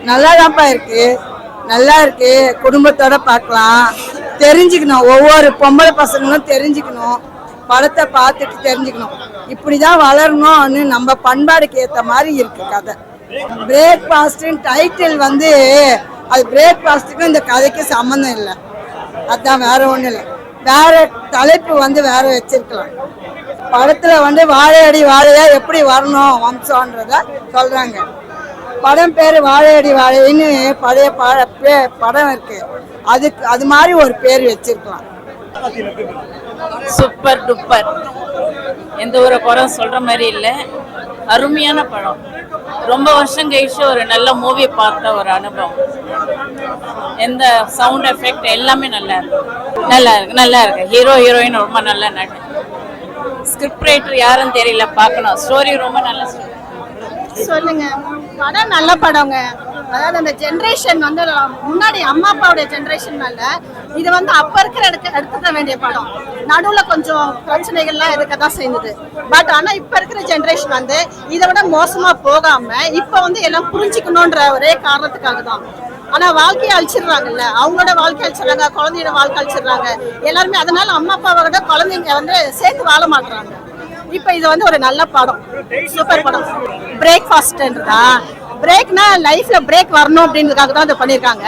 நல்லாதான்ப்பா இருக்கு, நல்லா இருக்கு. குடும்பத்தோட பார்க்கலாம், தெரிஞ்சுக்கணும். ஒவ்வொரு பொம்பளை பசங்களும் தெரிஞ்சுக்கணும், படத்தை பார்த்துட்டு தெரிஞ்சுக்கணும். இப்படிதான் வளரணும்னு நம்ம பண்பாடுக்கு ஏற்ற மாதிரி இருக்கு கதை. பிரேக்ஃபாஸ்ட் டைட்டில் வந்து அது பிரேக்ஃபாஸ்ட்டுக்கும் இந்த கதைக்கு சம்மந்தம் இல்லை. அதுதான், வேற ஒன்றும் இல்லை. வேற தலைப்பு வந்து வேற வச்சிருக்கலாம். படத்துல வந்து வாழையடி வாழையா எப்படி வரணும் வம்சம்ன்றத சொல்றாங்க. படம் பேரு வாழையடி வாழைன்னு பழைய படம் இருக்கு, அதுக்கு அது மாதிரி ஒரு பேர் வச்சிருக்கலாம். சூப்பர் டூப்பர், எந்த ஒரு குறை சொல்ற மாதிரி இல்லை. அருமையான படம். ரொம்ப வருஷம் கழிச்சு ஒரு நல்ல மூவி பார்த்த ஒரு அனுபவம். எந்த சவுண்ட் எஃபெக்ட் எல்லாமே நல்லா இருக்கு. ஹீரோ ஹீரோயின் ரொம்ப நல்லா நடி. ஸ்கிரிப்ட் ரைட்டர் யாருன்னு தெரியல, பார்க்கணும். ஸ்டோரி ரொம்ப நல்ல சொல்லுங்க. படம் நல்ல படங்க. அதாவது அந்த ஜென்ரேஷன் வந்து முன்னாடி அம்மா அப்பாவுடைய ஜென்ரேஷன்னால இது வந்து அப்ப இருக்கிற எடுத்துக்க வேண்டிய படம். நடுவுல கொஞ்சம் பிரச்சனைகள்லாம் இருக்கதான் செய்யுது. பட் ஆனா இப்ப இருக்கிற ஜென்ரேஷன் வந்து இதை விட மோசமா போகாம இப்ப வந்து எல்லாம் புரிஞ்சுக்கணும்ன்ற ஒரே காரணத்துக்காக தான். ஆனா வாழ்க்கையை அழிச்சிடுறாங்கல்ல, அவங்களோட வாழ்க்கை அழிச்சிடுறாங்க, குழந்தையோட வாழ்க்கை அழிச்சிடுறாங்க எல்லாருமே. அதனால அம்மா அப்பாவை விட குழந்தைங்க வந்து சேர்த்து வாழ மாட்டாங்க. இப்ப இது வந்து ஒரு நல்ல படம், சூப்பர் படம். பிரேக்ஃபாஸ்ட்ன்றதா, பிரேக்னா லைஃப்ல பிரேக் வரணும் அப்படின்றதுக்காக தான் அதை பண்ணியிருக்காங்க.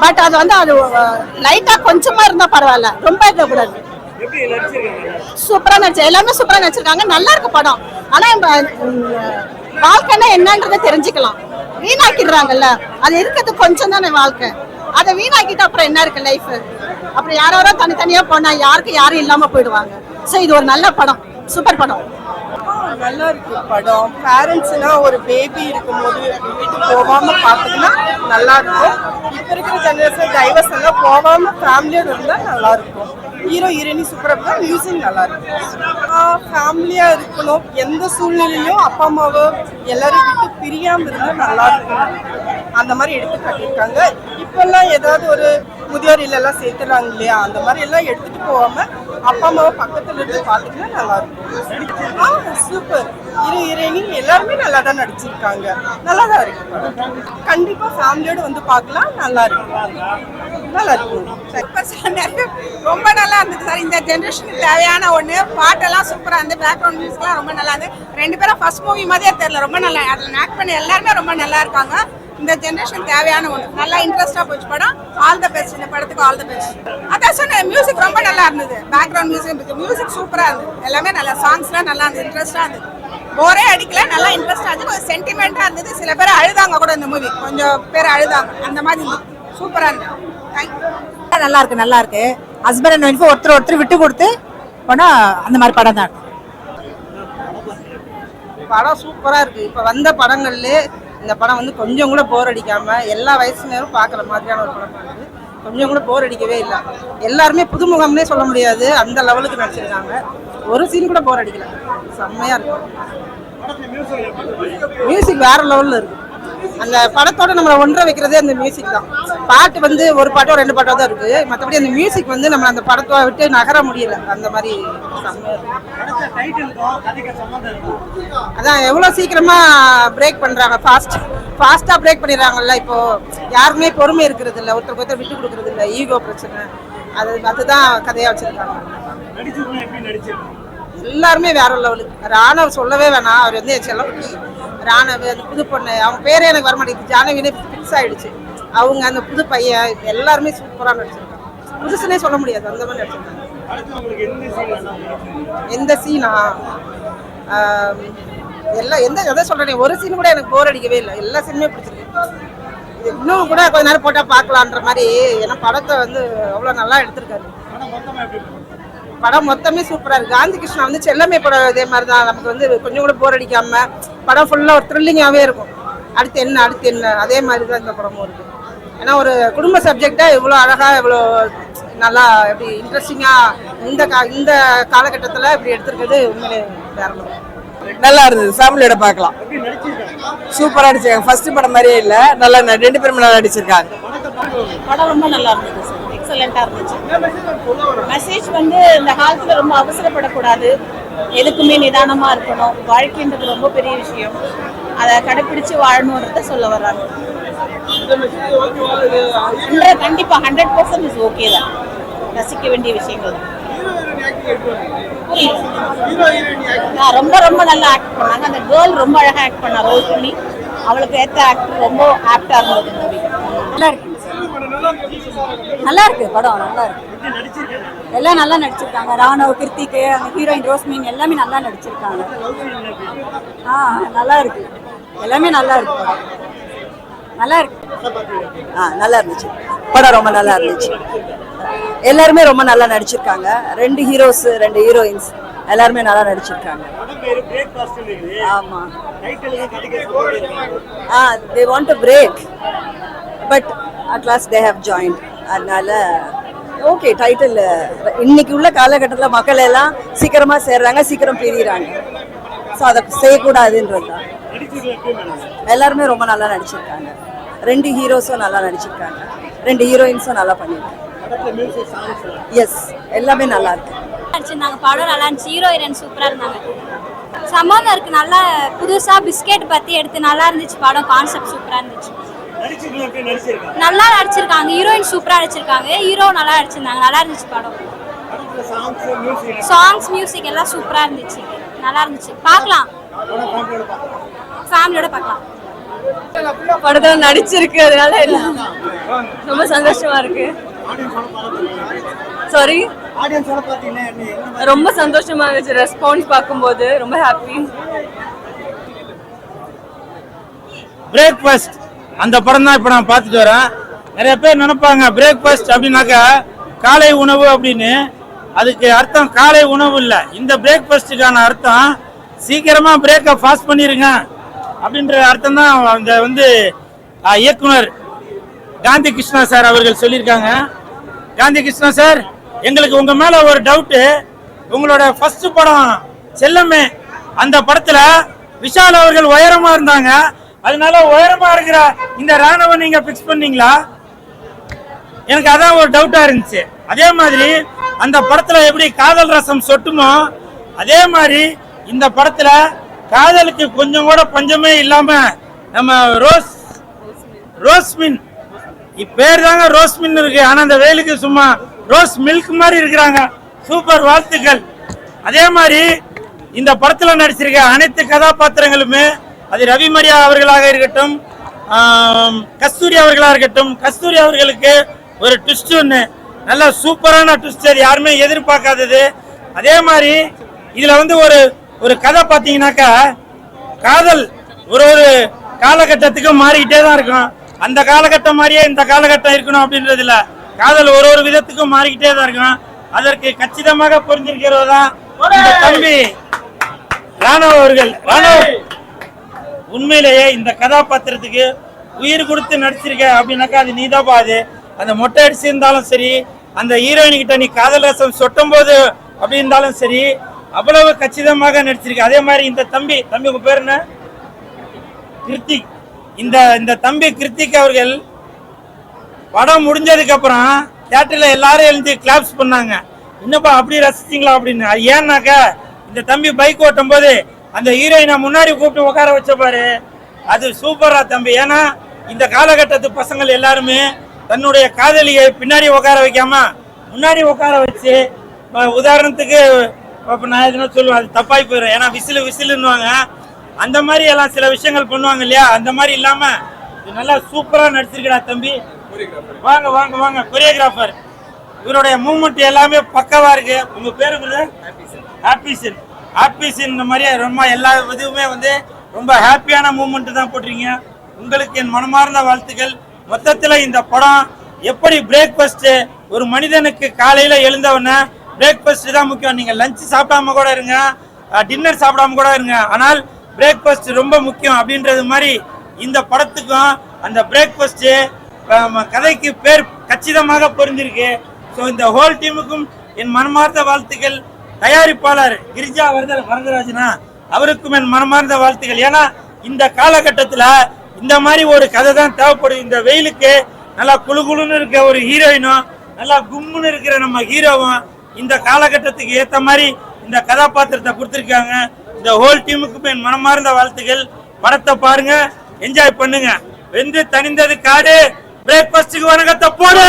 பட் அது வந்து அது லைட்டா கொஞ்சமா இருந்தா பரவாயில்ல, ரொம்ப இருக்கக்கூடாது. சூப்பரா நடிச்சு, எல்லாமே சூப்பரா நடிச்சிருக்காங்க. நல்லா இருக்கு படம். ஆனா வாழ்க்கைன்னா என்னன்றதை தெரிஞ்சுக்கலாம். வீணாக்கிடுறாங்கல்ல, அது இருக்கிறது கொஞ்சம் தானே வாழ்க்கை. அதை வீணாக்கிட்டு அப்புறம் என்ன இருக்கு லைஃப்? அப்புறம் யாரோ தனித்தனியா போனா யாருக்கு யாரும் இல்லாம போயிடுவாங்க. ஸோ இது ஒரு நல்ல படம், சூப்பர் படம். நல்லா இருக்கு படம். பேரண்ட்ஸ்னா ஒரு பேபி இருக்கும்போது வீட்டுக்கு போகாம பார்த்துக்கினா நல்லா இருக்கும். இப்போ இருக்கிற ஜெனரேஷன் டைவர்ஸ் எல்லாம் போகாம ஃபேமிலியோட இருந்தால் நல்லா இருக்கும். ஹீரோ ஹீரோயினி சூப்பராக இருக்கா, மியூசிக் நல்லா இருக்கும். ஃபேமிலியாக இருக்கணும், எந்த சூழ்நிலையிலும் அப்பா அம்மாவை எல்லாரும் விட்டு பிரியாமல் இருந்தால் நல்லா இருக்கும். அந்த மாதிரி எடுத்து காட்டியிருக்காங்க. இப்போல்லாம் ஏதாவது ஒரு முதியோர் இல்லெல்லாம் சேர்த்துறாங்க இல்லையா, அந்த மாதிரி எல்லாம் எடுத்துட்டு போகாம அப்பா அம்மாவை பக்கத்துல இருந்து பார்த்துக்கினா நல்லா இருக்கும். சூப்பர். ஹீரோ ஹீரோயினி எல்லாருமே நல்லா தான் நடிச்சிருக்காங்க, நல்லா தான் இருக்கு. கண்டிப்பா ஃபேமிலியோட வந்து பார்க்கலாம், நல்லா இருக்கு, நல்லா இருக்கும். ரொம்ப நல்லா இருந்தது சார். இந்த ஜென்ரேஷனுக்கு தேவையான ஒன்று. பாட்டெல்லாம் சூப்பராக இருந்து, பேக்ரவுண்ட் மியூசிக்லாம் ரொம்ப நல்லா இருந்து. ரெண்டு பேரும் ஃபர்ஸ்ட் மூவி மாதிரியே தெரியல, ரொம்ப நல்லா. அதில் ஆக்ட் பண்ணி எல்லாருமே ரொம்ப நல்லா இருக்காங்க. இந்த ஜென்ரேஷன் தேவையான ஒன்று. நல்லா இன்ட்ரெஸ்டாக போச்சு படம். ஆல் த பெஸ்ட், இந்த படத்துக்கு ஆல் த பெஸ்ட். அதான் சொன்னேன், மியூசிக் ரொம்ப நல்லா இருந்தது. பேக்ரவுண்ட் மியூசிக் சூப்பராக இருந்தது. எல்லாமே நல்லா, சாங்ஸ்லாம் நல்லா இருந்தது, இன்ட்ரெஸ்டாக இருந்தது. போரே அடிக்கல, நல்லா இன்ட்ரெஸ்டாக இருந்தது. கொஞ்சம் சென்டிமெண்ட்டாக இருந்தது. சில பேர் அழுதாங்க கூட இந்த மூவி, கொஞ்சம் பேர் அழுதாங்க. அந்த மாதிரி சூப்பராக இருந்தது. தேங்க்யூ. நல்லா இருக்கு, நல்லா இருக்கு. ஹஸ்பண்ட் அண்ட் ஒய்ஃப் ஒருத்தர் விட்டு கொடுத்து போனா அந்த மாதிரி படம் தான். படம் சூப்பராக இருக்கு. இப்போ வந்த படங்கள்ல இந்த படம் வந்து கொஞ்சம் கூட போர் அடிக்காம எல்லா வயசுனரும் பார்க்குற மாதிரியான ஒரு படம் இருக்கு. கொஞ்சம் கூட போர் அடிக்கவே இல்லை. எல்லாருமே புதுமுகம்னே சொல்ல முடியாது, அந்த லெவலுக்கு நடிச்சிருக்காங்க. ஒரு சீன் கூட போர் அடிக்கல, செம்மையா இருக்கு. மியூசிக் வேற லெவல்ல இருக்கு. அந்த படத்தோட நம்மளை ஒன்றை வைக்கிறதே அந்த மியூசிக் தான். பாட்டு வந்து ஒரு பாட்டோ ரெண்டு பாட்டோ தான் இருக்கு, மற்றபடி அந்த மியூசிக் வந்து நம்ம அந்த படத்தை விட்டு நகர முடியல. அந்த மாதிரி அதான் எவ்வளோ சீக்கிரமா பிரேக் பண்றாங்க, ஃபாஸ்டா பிரேக் பண்ணிடுறாங்கல்ல. இப்போ யாருமே பொறுமை இருக்கிறது இல்லை, ஒருத்தருக்கு ஒருத்தர் விட்டு கொடுக்கறது இல்லை, ஈகோ பிரச்சனை. அதுதான் கதையா வச்சிருக்காங்க. எல்லாருமே வேற லெவலுக்கு. ராணவ் சொல்லவே வேணாம், அவர் வந்து செல்லப்பட்டி ராணவ், அந்த புது பொண்ணு, அவங்க பேரே எனக்கு வர மாட்டேங்குது, ஜானவினே ஃபிக்ஸ் ஆயிடுச்சு. அவங்க அந்த புது பையன் எல்லாருமே சூப்பராக நடிச்சிருக்காங்க. புதுசுனே சொல்ல முடியாது, அந்த மாதிரி நடிச்சிருக்காங்க. எந்த சீனா எல்லாம் எதை சொல்றேன், ஒரு சீன் கூட எனக்கு போர் அடிக்கவே இல்லை. எல்லா சீனுமே பிடிச்சிருக்கு. இன்னும் கூட கொஞ்ச நேரம் போட்டால் பார்க்கலான்ற மாதிரி. ஏன்னா படத்தை வந்து அவ்வளோ நல்லா எடுத்திருக்காரு. படம் மொத்தமே சூப்பராக இருக்குது. காந்தி கிருஷ்ணா வந்து செல்லமே படம் இதே மாதிரி தான். நமக்கு வந்து கொஞ்சம் கூட போர் அடிக்காம படம் ஃபுல்லாக ஒரு த்ரில்லிங்காகவே இருக்கும். அடுத்து என்ன அதே மாதிரி தான் இந்த படமும் இருக்குது. ஏன்னா ஒரு குடும்ப சப்ஜெக்டாக இவ்வளோ அழகாக, இவ்வளோ நல்லா, எப்படி இன்ட்ரெஸ்டிங்காக இந்த காலகட்டத்தில் இப்படி எடுத்துருக்கிறது உண்மையிலே வேற நல்லா இருந்தது. ஃபேமிலியோட பார்க்கலாம். சூப்பராக நடிச்சிருக்காங்க. ஃபர்ஸ்ட் படம் மாதிரியே இல்லை, நல்லா ரெண்டு பேரும் நல்லா நடிச்சிருக்காங்க. படம் ரொம்ப நல்லா இருந்தது, எக்ஸலண்டா இருந்துச்சு. மெசேஜ் வந்து இந்த காலத்துல ரொம்ப அவசரப்படக்கூடாது, எதுக்குமே நிதானமா இருக்கணும். வாழ்க்கைன்றது ரொம்ப பெரிய விஷயம், அதை கடைபிடிச்சு வாழணுன்றத சொல்ல வர்றாங்க. கண்டிப்பா 100% இஸ் ஓகே தான், ரசிக்க வேண்டிய விஷயங்கள் தான். ரொம்ப ரொம்ப நல்லா ஆக்ட் பண்ணாங்க. அந்த கேர்ள் ரொம்ப அழகா ஆக்ட் பண்ணா, ரோல் பண்ணி அவளுக்கு ஏற்ற ஆக்ட் ரொம்ப ஆப்டா இருந்தது மூவி. நல்லா இருக்கு படம், நல்லா இருக்கு. எல்லாம் நல்லா நடிச்சிருக்காங்க. ராணவ், கிருத்திக், அந்த ஹீரோயின் ரோஸ்மின் எல்லாமே நல்லா நடிச்சிருக்காங்க. நல்லா இருக்கு, எல்லாமே நல்லா இருக்கு. படம் நல்லா இருக்கு. நல்லா இருந்துச்சு படம், ரொம்ப நல்லா இருந்துச்சு. எல்லாருமே ரொம்ப நல்லா நடிச்சிருக்காங்க. 2 ஹீரோஸ் 2 ஹீரோயின்ஸ் எல்லாருமே நல்லா நடிச்சிருக்காங்க. ஆமா, they want to break but at last they have joined. அதனால ஓகே. டைட்டில் இன்னைக்கு உள்ள காலகட்டத்தில் மக்கள் எல்லாம் சீக்கிரமா சேர்றாங்க, சீக்கிரம் பிரிகிறாங்க. ஸோ அதை செய்யக்கூடாதுன்றது தான். எல்லாருமே ரொம்ப நல்லா நடிச்சிருக்காங்க. 2 ஹீரோஸும் நல்லா நடிச்சிருக்காங்க, 2 ஹீரோயின்ஸும் நல்லா பண்ணியிருக்காங்க. எஸ், எல்லாமே நல்லா இருக்கு. நடிச்சிருந்தாங்க. படம் நல்லா இருந்துச்சு. ஹீரோயின் சூப்பரா இருந்தாங்க. சம்பந்தம் இருக்கு. நல்லா புதுசா பிஸ்கெட் பத்தி எடுத்து நல்லா இருந்துச்சு படம். கான்செப்ட் சூப்பரா இருந்துச்சு. நல்லா நடிச்சிருக்காங்க. ஹீரோயின் சூப்பரா நடிச்சிருக்காங்க. ஹீரோ நல்லா நடிச்சிருந்தாங்க. நல்லா இருந்துச்சு படம். சாங்ஸ், மியூசிக் எல்லாம் சூப்பரா இருந்துச்சு. நல்லா இருந்துச்சு. பார்க்கலாம், ஃபேமிலியோட பார்க்கலாம். படத்துல நடிச்சிருக்கு, அதனால ரொம்ப சந்தோஷமா இருக்கு. சாரி, ரொம்ப சந்தோஷமா இருந்துச்சு. ரெஸ்பான்ஸ் பார்க்கும்போது ரொம்ப ஹாப்பி. பிரேக்ஃபாஸ்ட் அந்த படம் தான் இப்போ நான் பார்த்துட்டு வரேன். நிறைய பேர் நினைப்பாங்க பிரேக்ஃபாஸ்ட் அப்படின்னாக்கா காலை உணவு அப்படின்னு. அதுக்கு அர்த்தம் காலை உணவு இல்லை. இந்த பிரேக்ஃபாஸ்ட்டுக்கான அர்த்தம் சீக்கிரமா பிரேக்கை ஃபாஸ்ட் பண்ணிருங்க அப்படின்ற அர்த்தம் தான் இந்த இயக்குனர் காந்தி கிருஷ்ணா சார் அவர்கள் சொல்லியிருக்காங்க. காந்தி கிருஷ்ணா சார், எங்களுக்கு உங்க மேல ஒரு டவுட்டு. உங்களோட ஃபர்ஸ்ட் படம் செல்லமே, அந்த படத்துல விஷால் அவர்கள் உயரமா இருந்தாங்க. அதனால உயரமா இருக்கிற இந்த ராணுவ நீங்க பிக்ஸ் பண்ணீங்களா? எனக்கு அதான் ஒரு டவுட்டா இருந்துச்சு. அதே மாதிரி அந்த படத்துல எப்படி காதல் ரசம் சொட்டுமோ அதே மாதிரி இந்த படத்துல காதலுக்கு கொஞ்சம் கூட பஞ்சமே இல்லாம நம்ம ரோஸ்மின் பேர் தாங்க ரோஸ்மின் இருக்கு. ஆனா அந்த வேலுக்கு சும்மா ரோஸ் மில்க் மாதிரி இருக்கிறாங்க. சூப்பர், வாழ்த்துக்கள். அதே மாதிரி இந்த படத்துல நடிச்சிருக்க அனைத்து கதாபாத்திரங்களுமே, அது ரவி மரியா அவர்களாக இருக்கட்டும், கஸ்தூரி அவர்களாக இருக்கட்டும், கஸ்தூரி அவர்களுக்கு ஒரு ட்விஸ்ட் ஒன்று, நல்ல சூப்பரான ட்விஸ்ட், அது யாருமே எதிர்பார்க்காதது. அதே மாதிரி இதுல ஒரு கதை பார்த்தீங்கன்னாக்கா, காதல் ஒரு காலகட்டத்துக்கு மாறிக்கிட்டே தான் இருக்கும். அந்த காலகட்டம் மாதிரியே இந்த காலகட்டம் இருக்கணும் அப்படின்றது இல்ல. காதல் ஒரு விதத்துக்கும் மாறிக்கிட்டே தான் இருக்கும். அதற்கு கச்சிதமாக புரிஞ்சிருக்கிறதா இந்த தம்பி ராணவ் அவர்கள். ராணவ், உண்மையிலேயே இந்த கதாபாத்திரத்துக்கு உயிர் கொடுத்து நடிச்சிருக்க அப்படின்னாக்கா அது நீதாப்பா. அது அந்த மொட்டை அடிச்சிருந்தாலும் சரி, அந்த ஹீரோயின் கிட்ட நீ காதல் ரசம் சொட்டும் போது அப்படி இருந்தாலும் சரி, அவ்வளவு கச்சிதமாக நடிச்சிருக்க. அதே மாதிரி இந்த தம்பி உங்க பேர் என்ன? கிருத்திக். இந்த தம்பி கிருத்திக் அவர்கள் படம் முடிஞ்சதுக்கு அப்புறம் தியேட்டர்ல எல்லாரும் எழுந்து கிளாப்ஸ் பண்ணாங்க. என்னப்பா அப்படி ரசிச்சிங்களா அப்படின்னு. ஏன்னாக்கா இந்த தம்பி பைக் ஓட்டும் போது அந்த ஹீரோயினை முன்னாடி கூப்பிட்டு உட்கார வச்ச பாரு, அது சூப்பரா தம்பி. ஏன்னா இந்த காலகட்டத்து பசங்கள் எல்லாருமே தன்னுடைய காதலியை பின்னாடி உட்கார வைக்காம முன்னாடி உட்கார வச்சு, உதாரணத்துக்கு நான் எதுனா சொல்லுவேன், அது தப்பாய் போயிடும். ஏன்னா விசிலுன்னுவாங்க. அந்த மாதிரி எல்லாம் சில விஷயங்கள் பண்ணுவாங்க இல்லையா, அந்த மாதிரி இல்லாம நல்லா சூப்பரா நடிச்சிருக்கா தம்பி. வாங்க வாங்க வாங்க. கொரியோகிராஃபர், இவருடைய மூவ்மெண்ட் எல்லாமே பக்கவா இருக்கு. உங்க பேரு ஹாப்பிசன். இந்த மாதிரியே ரொம்ப எல்லா இதுவுமே ரொம்ப ஹாப்பியான மூவ்மெண்ட் தான் போட்டிருக்கீங்க. உங்களுக்கு என் மனமார்ந்த வாழ்த்துக்கள். மொத்தத்துல இந்த படம் எப்படி பிரேக்ஃபாஸ்ட், ஒரு மனிதனுக்கு காலையில எழுந்தவன பிரேக்ஃபாஸ்ட் தான் முக்கியம். நீங்க லஞ்ச் சாப்பிடாம கூட இருங்க, டின்னர் சாப்பிடாம கூட இருங்க, ஆனால் பிரேக்ஃபாஸ்ட் ரொம்ப முக்கியம் அப்படின்றது மாதிரி இந்த படத்துக்கும் அந்த பிரேக்ஃபாஸ்ட் கதைக்கு பேர் கச்சிதமாக பொருந்திருக்கு. ஸோ இந்த ஹோல் டீமுக்கும் என் மனமார்ந்த வாழ்த்துக்கள். தயாரிப்பாளர் கிரிஜா வரதராஜனா அவருக்கும் என் மனமார்ந்த வாழ்த்துக்கள். ஏன்னா இந்த காலகட்டத்தில் இந்த மாதிரி ஒரு கதை தான் தேவைப்படுது. இந்த வெயிலுக்கு நல்லா குழுன்னு இருக்க ஒரு ஹீரோயினும் நல்லா கும்முன்னு இருக்கிற நம்ம ஹீரோவும் இந்த காலகட்டத்துக்கு ஏற்ற மாதிரி இந்த கதாபாத்திரத்தை கொடுத்துருக்காங்க. இந்த ஹோல் டீமுக்கும் என் மனமார்ந்த வாழ்த்துக்கள். படத்தை பாருங்க, என்ஜாய் பண்ணுங்க. வெந்து தணிந்தது காடு. பிரேக்பாஸ்டுக்கு வணக்கத்தை போடு.